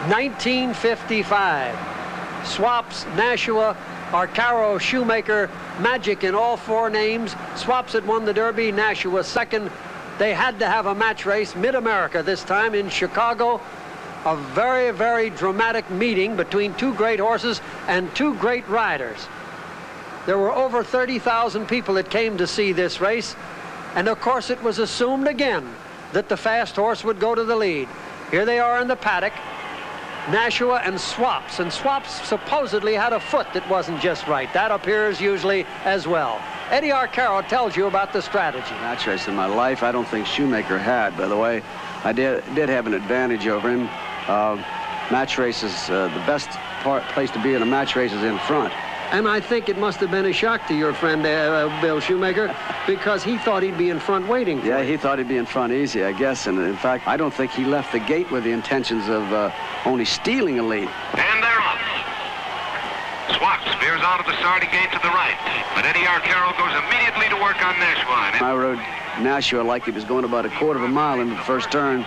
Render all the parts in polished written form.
1955. Swaps, Nashua, Arcaro, Shoemaker, Magic in all four names. Swaps had won the Derby, Nashua second. They had to have a match race, Mid-America this time in Chicago. A very, very dramatic meeting between two great horses and two great riders. There were over 30,000 people that came to see this race. And of course it was assumed again that the fast horse would go to the lead. Here they are in the paddock, Nashua and Swaps. And Swaps supposedly had a foot that wasn't just right. That appears usually as well. Eddie Arcaro tells you about the strategy. Match race in my life, I don't think Shoemaker had, by the way. I did have an advantage over him. Match races, the best place to be in a match race is in front. And I think it must have been a shock to your friend, Bill Shoemaker, because he thought he'd be in front waiting for Yeah, you. he thought he'd be in front easy, I guess. And in fact, I don't think he left the gate with the intentions of only stealing a lead. And they're off. Swaps veers out of the starting gate to the right, but Eddie Arcaro goes immediately to work on Nashua. I rode Nashua like he was going about a quarter of a mile into the first turn,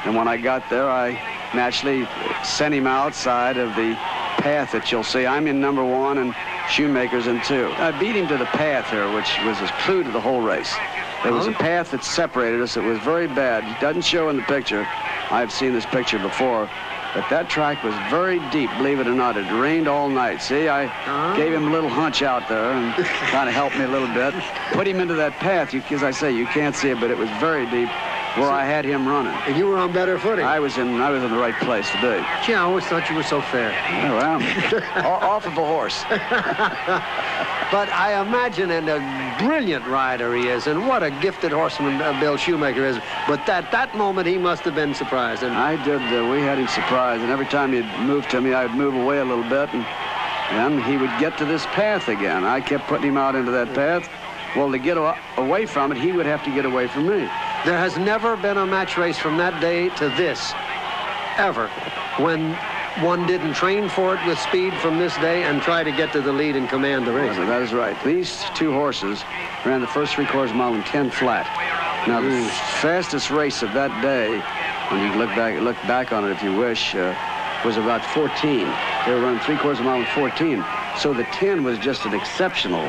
and when I got there, I naturally sent him outside of the path that you'll see. I'm in number 1 and Shoemaker's in 2. I beat him to the path here, which was a clue to the whole race. There was a path that separated us. It was very bad. It doesn't show in the picture. I've seen this picture before. But that track was very deep, believe it or not. It rained all night. See, I gave him a little hunch out there and kind of helped me a little bit. Put him into that path. As I say, you can't see it, but it was very deep where I had him running. And you were on better footing. I was in the right place to be. Gee, I always thought you were so fair. Oh, well, off of a horse. But I imagine, and a brilliant rider he is, and what a gifted horseman Bill Shoemaker is. But that moment, he must have been surprised. And I did. We had him surprised, and every time he'd move to me, I'd move away a little bit, and he would get to this path again. I kept putting him out into that path. Well, to get away from it, he would have to get away from me. There has never been a match race from that day to this, ever, when one didn't train for it with speed from this day and try to get to the lead and command the race. That is right. These two horses ran the first three-quarters mile in 10 flat. Now, the fastest race of that day, when you look back on it if you wish, was about 14. They were running three-quarters of a mile in 14. So the 10 was just an exceptional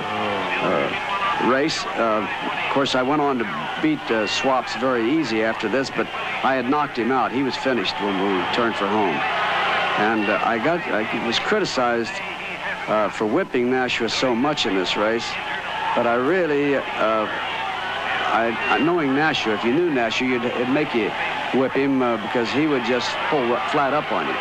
race. Of course, I went on to beat Swaps very easy after this, but I had knocked him out. He was finished when we returned for home. And I was criticized for whipping Nashua so much in this race, but I really, knowing Nashua, if you knew Nashua, it'd make you whip him because he would just pull flat up on you.